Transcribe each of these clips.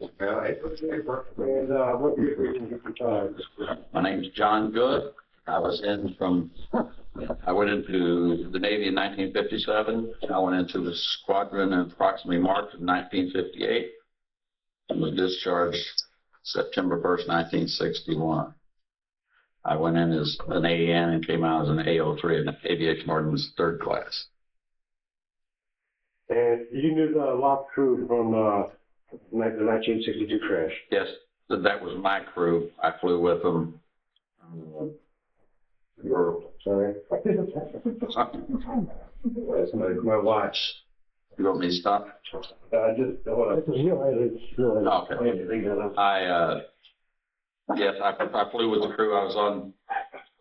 All right. And what year did you retire? My name's John Good. I went into the Navy in 1957. I went into the squadron in approximately March of 1958 and was discharged September 1st, 1961. I went in as an AN and came out as an AO3 in aviation ordnance third class. And you knew the LOP crew from the 1962 crash? Yes, that was my crew. I flew with them. Sorry. That's my watch. You want me to stop? Just hold on. Okay. I flew with the crew. I was on.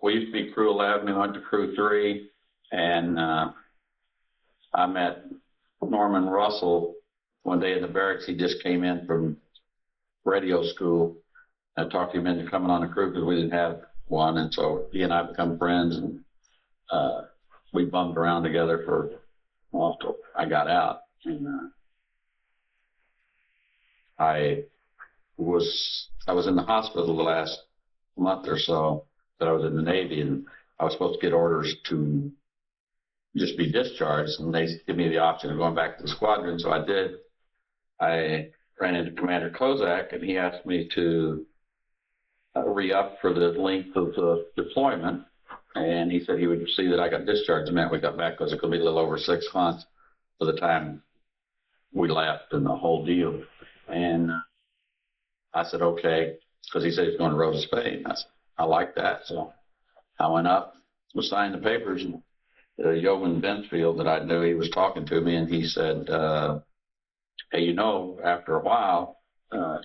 We used to be crew 11. We went to crew 3, and I met Norman Russell one day in the barracks. He just came in from radio school. I talked him into coming on the crew because we didn't have one, and so he and I become friends, and we bummed around together for till I got out. And I was in the hospital the last month or so that I was in the Navy, and I was supposed to get orders to just be discharged, and they gave me the option of going back to the squadron, so I did. I ran into Commander Kozak, and he asked me to re-up for the length of the deployment, and he said he would see that I got discharged the minute we got back, because it could be a little over 6 months by the time we left and the whole deal. And I said, okay, because he said he was going to Rhodes, Spain. I said, I like that. So I went up, was signing the papers, and Jovan Bensfield that I knew, he was talking to me, and he said, hey, after a while,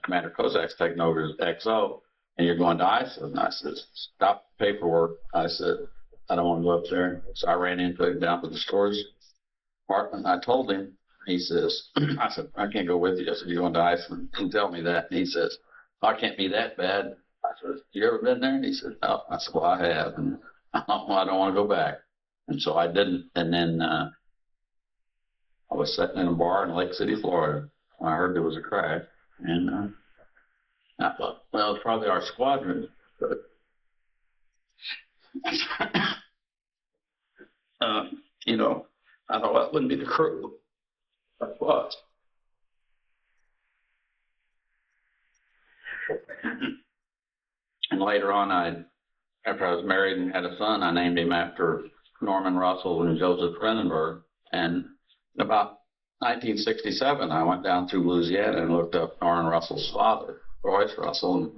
Commander Kozak's taking over as XO, and you're going to Iceland. And I said, stop the paperwork. I said, I don't want to go up there. So I ran into him down to the stores apartment. I told him, he says, I said, I can't go with you. I said, you're going to Iceland. He didn't tell me that. And he says, I can't be that bad. I said, you ever been there? And he said, no. I said, well, I have. And I don't want to go back. And so I didn't. And then I was sitting in a bar in Lake City, Florida. I heard there was a crash. And I thought, well, it's probably our squadron. But I thought, well, it wouldn't be the crew. It was. And later on, after I was married and had a son, I named him after Norman Russell and Joseph Renenburg. And about 1967, I went down through Louisiana and looked up Norman Russell's father, Royce Russell, and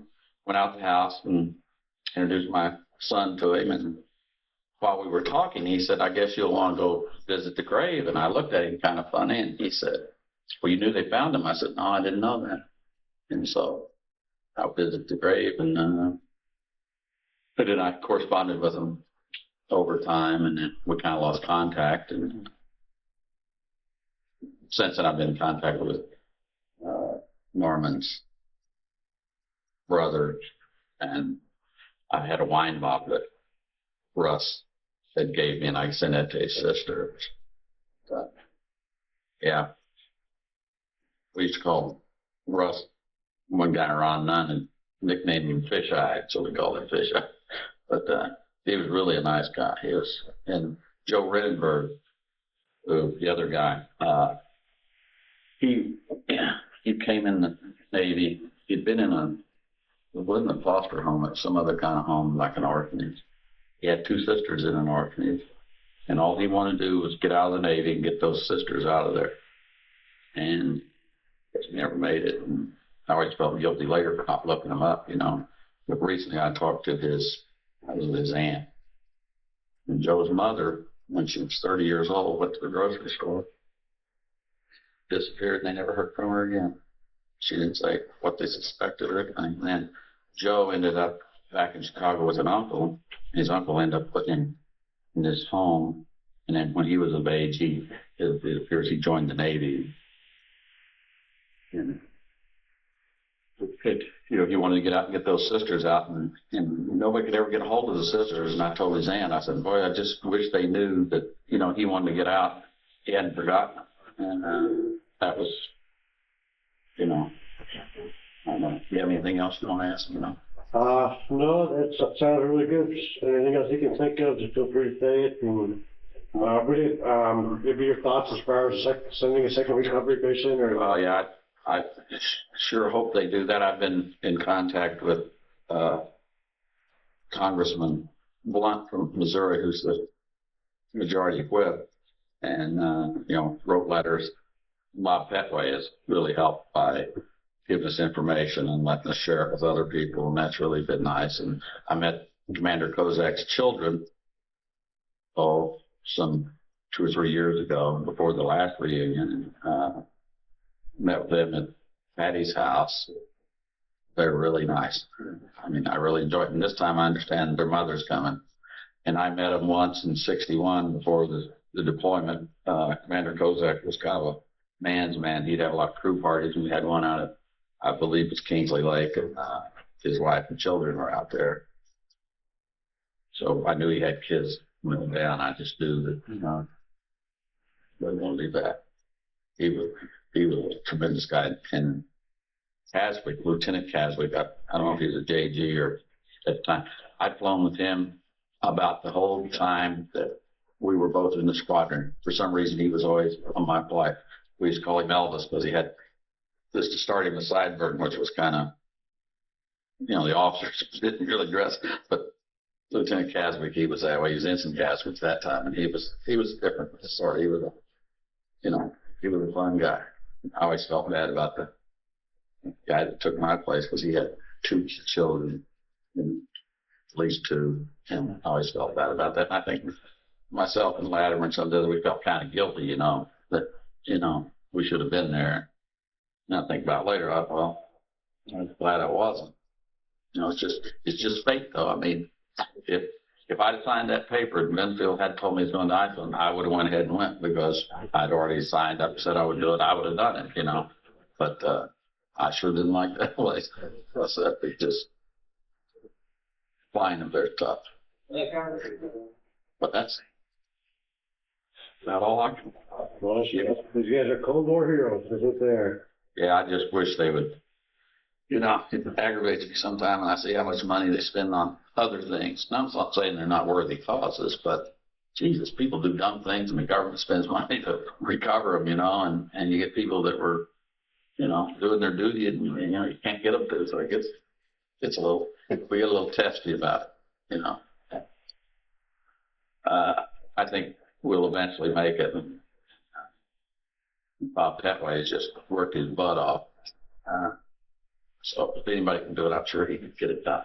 went out the house and introduced my son to him. And while we were talking, he said, I guess you'll want to go visit the grave. And I looked at him kind of funny, and he said, well, you knew they found him. I said, no, I didn't know that. And so I visited the grave, and then I corresponded with him over time, and then we kind of lost contact. And since then, I've been in contact with Norman's brother, and I had a wine bottle that Russ had gave me, and I sent it to his sister. But, yeah, we used to call Russ, one guy, Ron Nunn, and nicknamed him Fish Eye, so we called him Fish Eye. But he was really a nice guy. He was, and Joe Renenburg, the other guy, he came in the Navy. He'd been it wasn't a foster home, it was some other kind of home, like an orphanage. He had 2 sisters in an orphanage, and all he wanted to do was get out of the Navy and get those sisters out of there. And he never made it. And I always felt guilty later for not looking him up, But recently I talked to his aunt. And Joe's mother, when she was 30 years old, went to the grocery store, disappeared, and they never heard from her again. She didn't say what they suspected or anything. And then Joe ended up back in Chicago with an uncle. His uncle ended up putting him in his home. And then when he was of age, it appears he joined the Navy. And he wanted to get out and get those sisters out, and nobody could ever get a hold of the sisters. And I told his aunt, I said, boy, I just wish they knew that, he wanted to get out. He hadn't forgotten them. And that was, you have anything else you want to ask? You know? No, that sounds really good. Anything else you can think of, just feel free to say it. And, maybe your thoughts as far as sending a second recovery patient or? Well, yeah, I sure hope they do that. I've been in contact with, Congressman Blunt from Missouri, who's the majority whip, and, you know, wrote letters. Bob Petway has really helped by giving us information and letting us share it with other people, and that's really been nice. And I met Commander Kozak's children, some 2 or 3 years ago, before the last reunion, and met with them at Patty's house. They're really nice. I mean, I really enjoyed it. And this time I understand their mother's coming. And I met them once in '61 before the deployment. Commander Kozak was kind of a man's man. He'd have a lot of crew parties. We had one out at, I believe it's Kingsley Lake, and his wife and children were out there. So I knew he had kids moving down. I just knew that, you know, they won't leave that. He was a tremendous guy. And Caswick, Lieutenant Caswick, I don't know if he was a JG or at the time. I'd flown with him about the whole time that we were both in the squadron. For some reason, he was always on my flight. We used to call him Elvis because he had this to start him a sideburn, which was kind of, you know, the officers didn't really dress. But Lieutenant Caswick, he was that way. He was Ensign Caswick at that time, and he was different sort. He was a, you know, he was a fun guy. I always felt bad about the guy that took my place because he had 2 children, and at least 2, and I always felt bad about that. And I think myself and Latimer and some of the others, we felt kind of guilty, you know, that, you know, we should have been there. And I think about it later, well, I'm glad I wasn't. You know, it's just fate, though. I mean, if I'd signed that paper and Benfield had told me he was going to Iceland, I would have went ahead and went because I'd already signed up and said I would do it. I would have done it, you know. But I sure didn't like that place. I said, it just flying them there tough. But that's not all I can. Well, you guys are Cold War heroes, isn't there? Yeah, I just wish they would. You know, it aggravates me sometimes when I see how much money they spend on other things. And I'm not saying they're not worthy causes, but Jesus, people do dumb things, and the government spends money to recover them, you know, and you get people that were, you know, doing their duty, and, you know, you can't get them to. So it gets a little, we get a little testy about it, you know. I think we'll eventually make it. And Bob Petway has just worked his butt off. So if anybody can do it, I'm sure he can get it done.